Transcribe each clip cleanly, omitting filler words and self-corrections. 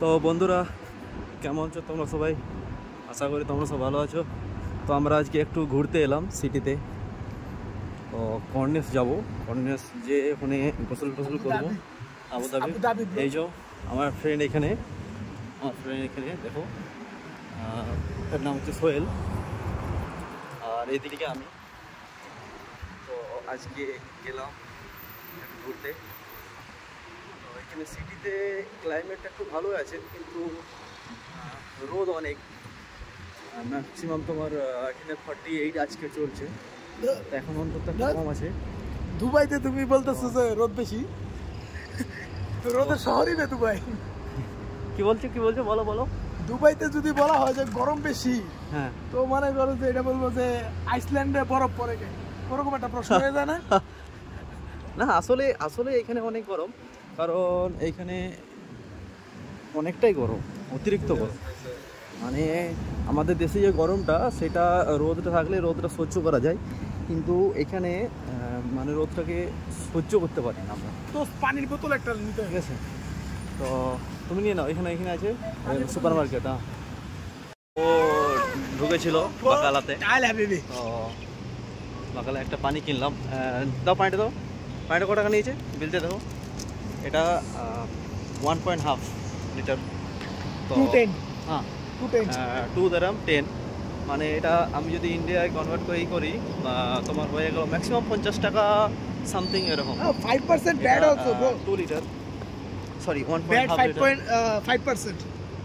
তো বন্ধুরা, কেমন আছো তোমরা সবাই? আশা করি তোমরা সব ভালো আছো। তো আমরা আজকে একটু ঘুরতে এলাম সিটিতে। তো কর্নেস যাব, কর্নেস যে ওখানে গোসল টোসল করবো, আবুধাবি। এই যে আমার ফ্রেন্ড এখানে, দেখো, তার নাম হচ্ছে সোহেল, আর এইদিকে আমি। তো আজকে গেলাম একটু ঘুরতে। তো এখানে সিটিতে ক্লাইমেটটা একটু ভালোই আছে, কিন্তু রোদ অনেক। ম্যাক্সিমাম তোমার এখানে 48 আজকে চলছে, এখন অন্তত কম আছে। দুবাইতে তুমি বলতেছো যে রোদ বেশি, রোদের শহরই না দুবাই। কি বলছো বলো বলো। দুবাইতে যদি বলা হয় যে গরম বেশি, হ্যাঁ, তো মনে করো যে এটা বলবো যে আইসল্যান্ডে বরফ পড়ে গে, ওরকম একটা প্রশ্ন হয়ে যায় না? না, আসলে এখানে অনেক গরম, কারণ এইখানে অনেকটাই গরম, অতিরিক্ত গরম। মানে আমাদের দেশে যে গরমটা, সেটা রোদটা থাকলে রোদটা সহ্য করা যায়, কিন্তু এখানে মানে রোদটাকে সহ্য করতে পারি না আমরা। তো পানির বোতল একটা নিতে ঠিক আছে, তো তুমি নিয়ে নাও। এখানে আছে সুপার মার্কেট। হ্যাঁ, ও ঢুকেছিল বাকালাতে, তো বাকালে একটা পানি কিনলাম। দাও পানিটা, কত টাকা নিয়েছে বিলতে দেখো। এটা 1.5 লিটার। তো হ্যাঁ, 2 দিরহাম 10। মানে এটা আমি যদি ইন্ডিয়ায় কনভার্ট করি, তোমার হয়ে গেল ম্যাক্সিমাম 50 টাকা সামথিং এরকম। 5% bad also bro. 2 litre, sorry 1.5 litre. 5%।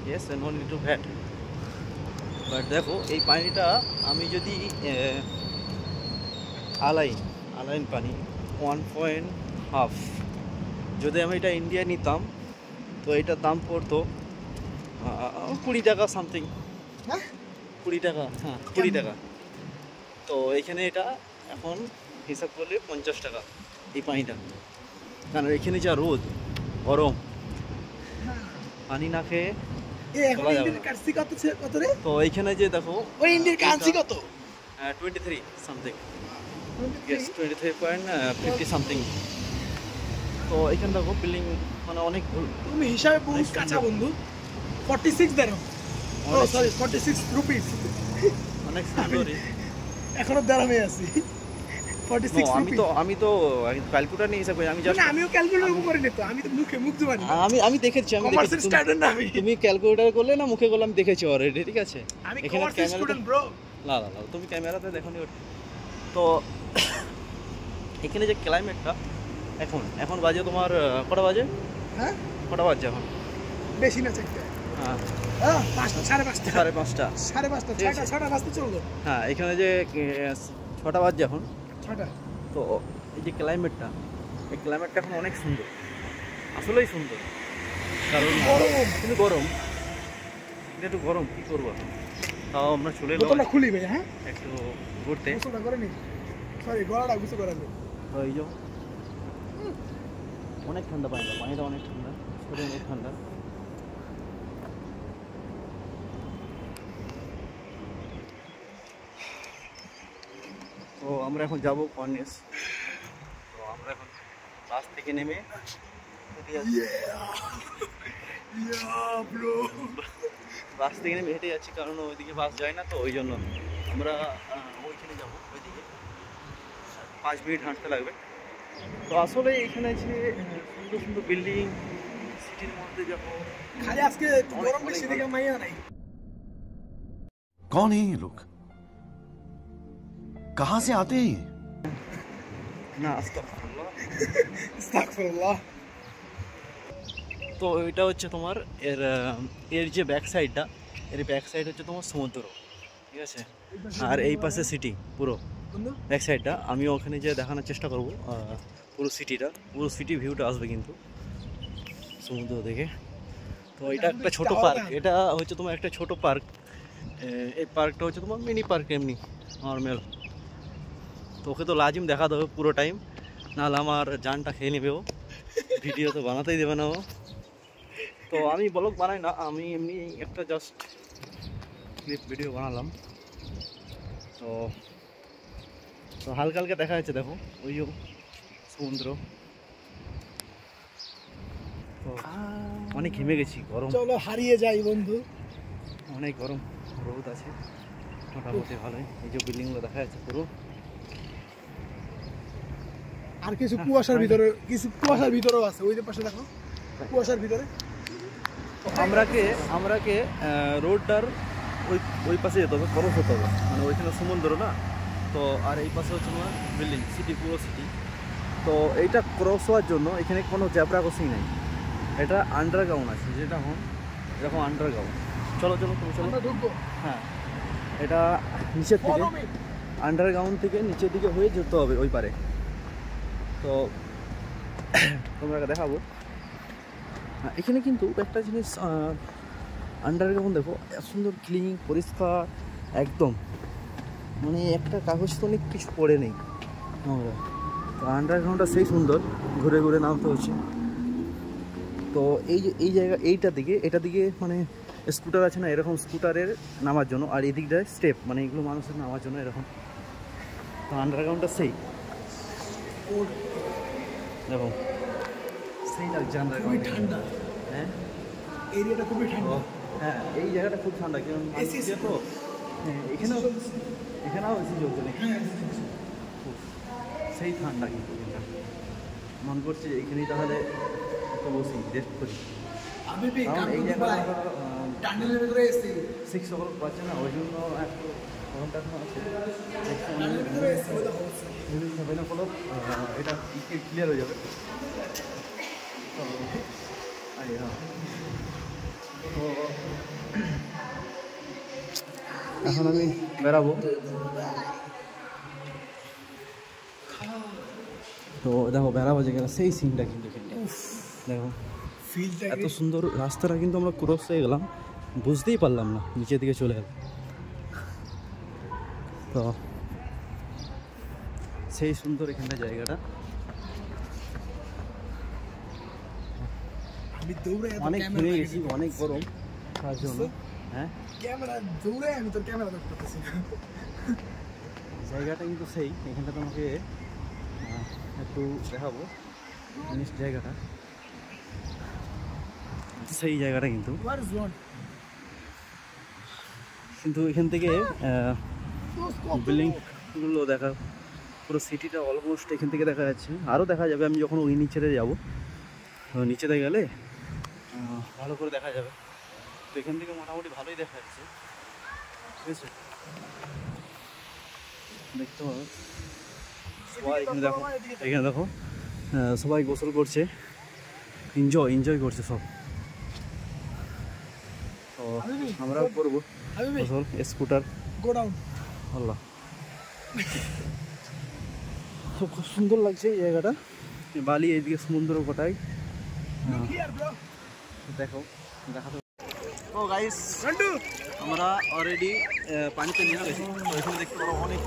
Yes, and 1 litre VAT. But দেখো, এই পানিটা আমি যদি আলাইন পানি 1.5, যদি আমি এটা ইন্ডিয়া নিতাম, তো এটার দাম পড়তো 20 টাকা সামথিং। 20 টাকা, হ্যাঁ 20 টাকা। তো এখানে এটা এখন হিসাব করলে 50 টাকা এই পানিটা। কারণ এখানে যা রোদ, গরম, পানি না খেয়ে চলা যাবে না। তো এইখানে যে দেখো, 23 সামথিং, 23.50 সামথিং। তো এখানে দেখো বিল্ডিং মানে অনেক, তুমি হিসাবে বহুত কাঁচা বন্ধু। 46 দিরহাম, ও সরি 46 রুপিস, অনেক সুন্দরই। এখনো দিরহামে আছি। 46 রুপিস। আমি তো ক্যালকুলেটর নিয়ে হিসাব করি। আমিও ক্যালকুলেটর করে নিত, আমি তো মুখ জবানি। আমি দেখেছি তুমি ক্যালকুলেটর করলে না মুখে করলে, আমি দেখেছি অলরেডি। ঠিক আছে, আমি কমার্স স্টুডেন্ট ব্রো। না, তুমি ক্যামেরাতে দেখোনি। তো এখানে যে ক্লাইমেটটা, এখন বাজে তোমার কটা বাজে? হ্যাঁ, কটা বাজে এখন? বেশি না চাইতে। হ্যাঁ, 5:30 6:30 বাজতে চললো। হ্যাঁ, এখানে যে 6টা বাজছে এখন। 6টা। তো এই যে ক্লাইমেটটা, এই ক্লাইমেটটা এখন অনেক সুন্দর, আসলেই সুন্দর। কারণ কিন্তু গরম, এটা একটু গরম, কী করবো। তাও আমরা চলে এলাম বোতলটা খুলি ভাই। হ্যাঁ, একটু ঘুরতে। গোসলটা করে নি, সরি গলাটা গুছো করাবে। তো এই যে অনেক ঠান্ডা পানিটা অনেক ঠান্ডা, শরীর অনেক ঠান্ডা। তো আমরা এখন যাব কর্নেস। তো আমরা এখন বাস থেকে নেমে হেঁটে যাচ্ছি, কারণ ওইদিকে বাস যায় না, তো ওই জন্য আমরা ওইখানে যাবো। ওইদিকে 5 মিনিট হাঁটতে লাগবে। তো আসলে এখানে যে সুন্দর সুন্দর বিল্ডিং, সিটির মধ্যে যাবো। খালি আজকে গরম বেশি দেখে মাইয়া নাই। कौन है ये लोग, कहाँ से आते हैं? না, আস্তাগফিরুল্লাহ। আস্তাগফিরুল্লাহ। তো এটা হচ্ছে তোমার এর যে ব্যাক সাইড হচ্ছে তোমার সমুদ্র। ঠিক আছে, আর এই পাশে সিটি, পুরো ব্যাক সাইডটা আমি ওখানে যে দেখানোর চেষ্টা করব। পুরো সিটি ভিউটা আসবে কিন্তু সমুদ্র দেখে। তো এটা একটা ছোট পার্ক, এটা হচ্ছে তোমার একটা ছোট পার্ক। এই পার্কটা হচ্ছে তোমার মিনি পার্ক, এমনি নর্মাল। তো ওকে তো লাজিম দেখাতে হবে পুরো টাইম, নাহলে আমার জানটা খেয়ে নেবে ও, ভিডিও তো বানাতেই দেবে না ও। তো আমি ব্লগ বানাই না, আমি এমনি একটা জাস্ট ক্লিপ ভিডিও বানালাম। তো হালকা হালকা দেখা যাচ্ছে, দেখো ওই সমুদ্র। তো অনেক ঘেমে গেছি, গরম, চলো হারিয়ে যাই বন্ধু। অনেক গরম, রোদ আছে মোটামুটি ভালোই। এই যে বিল্ডিংগুলো দেখা যাচ্ছে পুরো, আর কিছু কুয়াশার ভিতরে, কিছু কুয়াশার ভিতরেও আছে, ওই যে পাশে দেখো কুয়াশার ভিতরে। আমরাকে রোডটার ওই পাশে যেতে হবে, ক্রস হতে হবে, মানে ওইখানে সমুদ্র না তো, আর এই পাশে হচ্ছে তোমার বিল্ডিং, সিটি, পুরো সিটি। তো এইটা ক্রস হওয়ার জন্য এখানে কোনো জ্যাবরা ক্রসিং নেই, এটা আন্ডারগ্রাউন্ড আছে, যেটা এরকম আন্ডারগ্রাউন্ড। চলো চলো তুমি চলো। আমরা ঢুকবো। হ্যাঁ, এটা নিচের থেকে, আন্ডারগ্রাউন্ড থেকে নিচের দিকে হয়ে যেতে হবে ওই পারে। তো তোমরা দেখাবো। এখানে কিন্তু একটা জিনিস, আন্ডারগ্রাউন্ড দেখো এত সুন্দর ক্লিন, পরিষ্কার একদম, মানে একটা কাগজ তো অনেক কিছু পড়ে নেই নোংরা। তো আন্ডারগ্রাউন্ডটা সেই সুন্দর, ঘুরে ঘুরে নামতে হচ্ছে। তো এই যে এই জায়গা, এটা দিকে মানে স্কুটার আছে না, এরকম স্কুটারের নামার জন্য, আর এই দিকটায় স্টেপ, মানে এগুলো মানুষের নামার জন্য এরকম। তো আন্ডারগ্রাউন্ডটা সেই দেখো, সেই লাগছে আন্ডারগ্রাউন্ড। ঠান্ডা, হ্যাঁ এরিয়াটা খুবই ঠান্ডা। হ্যাঁ, এই জায়গাটা খুব ঠান্ডা, কারণ তো এখানেও এসি চলছে নাকি, সেই ঠান্ডা। কিন্তু মন করছে এখানেই তাহলে একটু বসি, রেস্ট করি। কারণ এই জায়গাটা টানেলের ভিতরে এসি, 6 o'clock পাচ্ছে না, ওই জন্য একটু গরমটা এখন আছে। এটা ক্লিয়ার হয়ে যাবে। তো এখন আমি বেরাবো। তো দেখো বেড়াবো যেখানে, সেই সিনটা কিন্তু দেখো, এত সুন্দর রাস্তাটা কিন্তু আমরা ক্রস হয়ে গেলাম, বুঝতেই পারলাম না, নিচের দিকে চলে গেলাম। তো সেই সুন্দর এখানটা জায়গাটা, আমি দৌড়ে অনেক ঘুরে গেছি, অনেক গরম তার জন্য। হ্যাঁ, ক্যামেরা দৌড়ে আমি তোর ক্যামেরা ধরতে পারতেছি না। জায়গাটা কিন্তু সেই, এখানটা তোমাকে একটু দেখাবো জিনিস, জায়গাটা সেই জায়গাটা কিন্তু এখান থেকে বিল্ডিংগুলো দেখা, পুরো সিটিটা অলমোস্ট এখান থেকে দেখা যাচ্ছে। আরও দেখা যাবে আমি যখন ওই নিচেতে যাবো, নিচেতে গেলে ভালো করে দেখা যাবে। তো এখান থেকে মোটামুটি ভালোই দেখা যাচ্ছে, ঠিক আছে, দেখতে পাবো। সবাই এখানে দেখো সবাই গোসল করছে, এনজয় করছে সব। তো আমরাও করবো গোসল, স্কুটার আল্লাহ। তো খুব সুন্দর লাগছে এই জায়গাটা, বালি, এইদিকে সমুদ্র গোটাই দেখো, দেখাতে। ও গাইস, আমরা অলরেডি পানিতে নেমে গেছি। তো এখানে দেখতে পারো অনেক